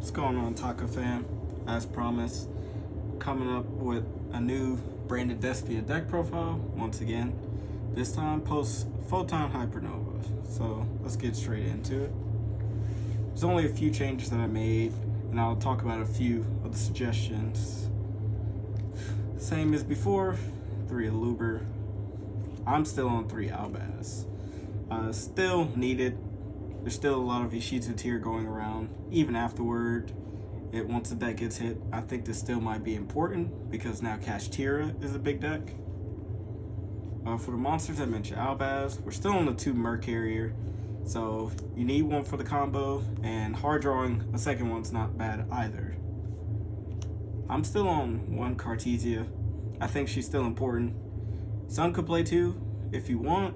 What's going on, Taco fam? As promised, coming up with a new branded Despia deck profile once again. This time post Photon Hypernova. So let's get straight into it. There's only a few changes that I made, and I'll talk about a few of the suggestions. Same as before, 3 Aluber. I'm still on 3 Albaz. Still needed. There's still a lot of Ishitsu tier going around. Even afterward, once the deck gets hit, I think this still might be important because now PHHY is a big deck. For the monsters, I mentioned Albaz. We're still on the 2 Merc Carrier, so you need one for the combo, and hard drawing a second one's not bad either. I'm still on 1 Cartesia. I think she's still important. Sun could play 2 if you want,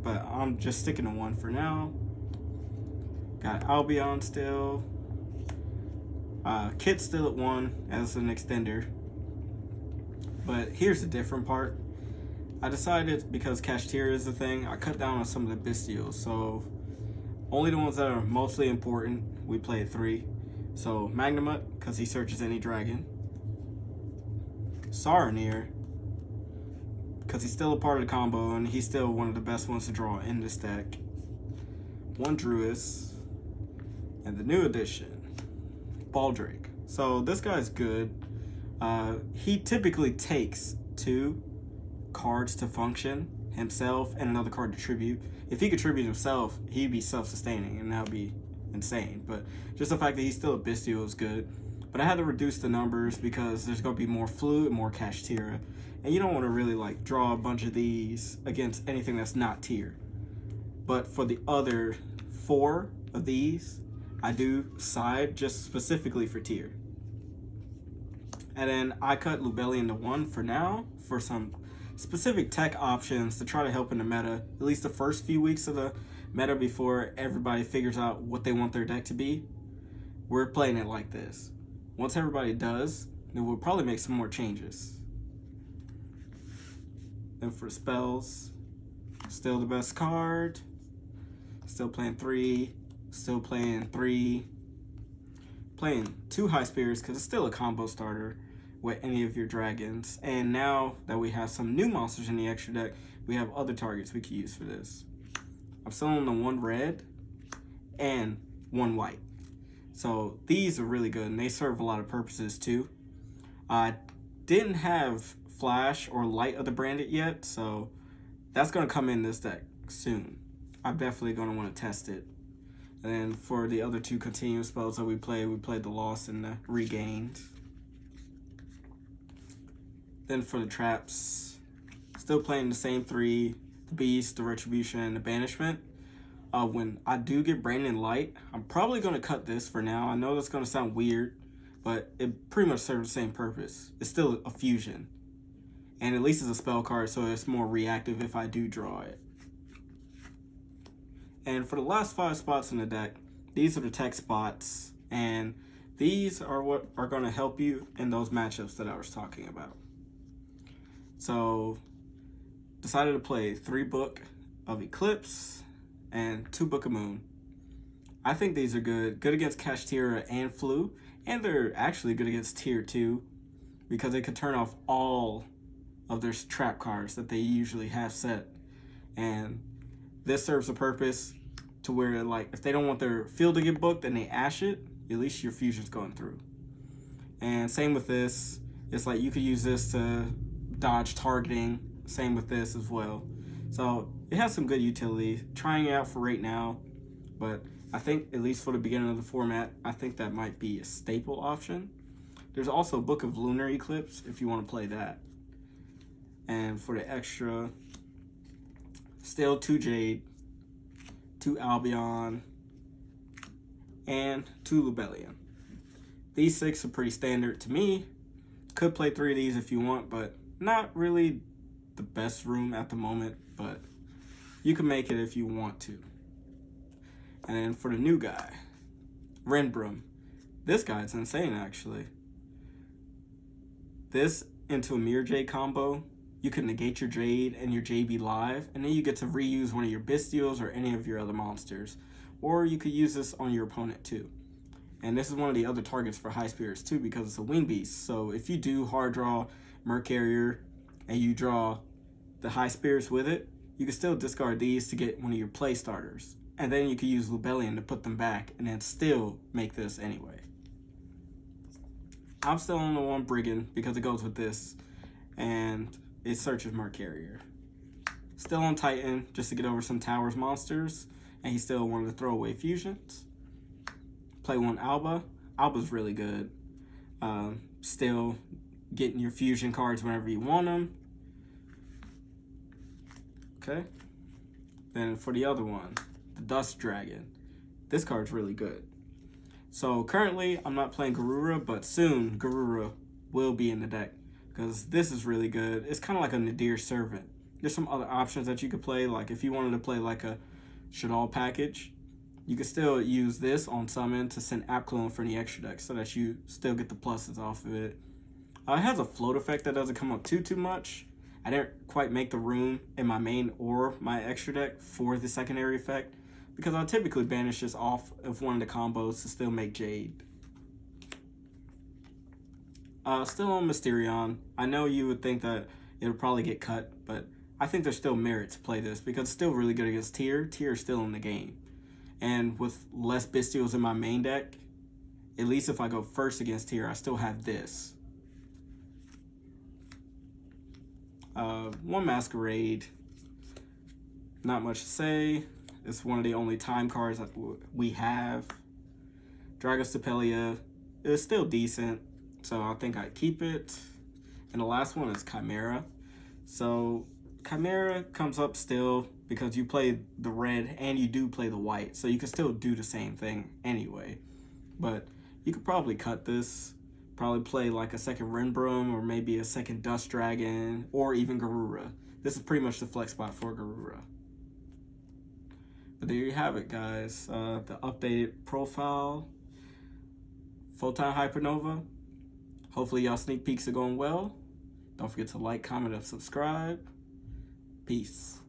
but I'm just sticking to 1 for now. Got Albion still. Kit's still at 1 as an extender. But here's the different part. I decided, because PHHY is the thing, I cut down on some of the Bestials. So only the ones that are mostly important, we play at 3. So Magnamut, because he searches any dragon. Saronir, because he's still a part of the combo and he's still one of the best ones to draw in this deck. 1 Druis. And the new addition, Baldrake. So this guy's good. He typically takes 2 cards to function, himself and another card to tribute. If he could tribute himself, he'd be self-sustaining, and that would be insane. But just the fact that he's still a Bestial is good. But I had to reduce the numbers because there's going to be more Flu and more PHHY. And you don't want to really draw a bunch of these against anything that's not tier. But for the other 4 of these, I do side just specifically for tier. And then I cut Lubellion to 1 for now for some specific tech options to try to help in the meta, at least the first few weeks of the meta before everybody figures out what they want their deck to be. We're playing it like this. Once everybody does, then we'll probably make some more changes. Then for spells, still the best card. Still playing 3. Still playing 3. Playing 2 High Spirits because it's still a combo starter with any of your dragons. And now that we have some new monsters in the extra deck, we have other targets we could use for this. I'm still on the 1 red and 1 white. So these are really good and they serve a lot of purposes too. I didn't have Flash or Light of the Branded yet, so that's going to come in this deck soon. I'm definitely going to want to test it. And then for the other 2 continuous spells that we played the Lost and the Regained. Then for the traps, still playing the same 3, the Beast, the Retribution, and the Banishment. When I do get Branded Light, I'm probably going to cut this for now. I know that's going to sound weird, but it pretty much serves the same purpose. It's still a fusion. And at least it's a spell card, so it's more reactive if I do draw it. And for the last 5 spots in the deck, these are the tech spots. And these are what are going to help you in those matchups that I was talking about. So, decided to play 3 Book of Eclipse and 2 Book of Moon. I think these are good. Good against PHHY and Flu. And they're actually good against tier 2 because they could turn off all of their trap cards that they usually have set. And this serves a purpose to where, if they don't want their field to get booked and they ash it, at least your fusion's going through. And same with this. It's you could use this to dodge targeting. Same with this as well. So it has some good utility. Trying it out for right now, but I think at least for the beginning of the format, I think that might be a staple option. There's also Book of Lunar Eclipse if you want to play that. And for the extra, still 2 Jade, 2 Albion, and 2 Lubellion. These 6 are pretty standard to me. Could play 3 of these if you want, but not really the best room at the moment, but you can make it if you want to. And then for the new guy, Renbrum. This guy's insane, actually. This into a Mirror Jade combo, you can negate your Jade and your JB live, and then you get to reuse one of your Bestials or any of your other monsters. Or you could use this on your opponent too. And this is one of the other targets for high spirits too, because it's a wing beast. So if you do hard draw Merc Carrier and you draw the high spirits with it, you can still discard these to get one of your play starters. And then you can use Lubellion to put them back and then still make this anyway. I'm still on the one Brigand because it goes with this and it searches Merc Carrier. Still on Titan just to get over some Towers monsters, and he still wanted to throw away fusions. Play one Alba. Alba's really good. Still getting your fusion cards whenever you want them. Okay. Then for the other one, the Dust Dragon. This card's really good. So currently, I'm not playing Garura, but soon Garura will be in the deck because this is really good. It's kind of like a Nadir Servant. There's some other options that you could play, like if you wanted to play like a Shadal package, you could still use this on summon to send App Clone for the extra deck so that you still get the pluses off of it. It has a float effect that doesn't come up too much. I didn't quite make the room in my main or my extra deck for the secondary effect because I typically banish this off of one of the combos to still make Jade. Still on Mysterion. I know you would think that it'll probably get cut, but I think there's still merit to play this because it's still really good against Tyr. Tyr is still in the game. And with less Bestials in my main deck, at least if I go first against Tyr, I still have this. One Masquerade. Not much to say. It's one of the only time cards that we have. Dragostapelia is still decent, so I think I'd keep it. And the last one is Chimera. So Chimera comes up still because you play the red and you do play the white, so you can still do the same thing anyway. But you could probably cut this, probably play like a second Renbrum or maybe a second Dust Dragon or even Garura. This is pretty much the flex spot for Garura. But there you have it, guys. The updated profile, Photon Hypernova. Hopefully y'all sneak peeks are going well. Don't forget to like, comment, and subscribe. Peace.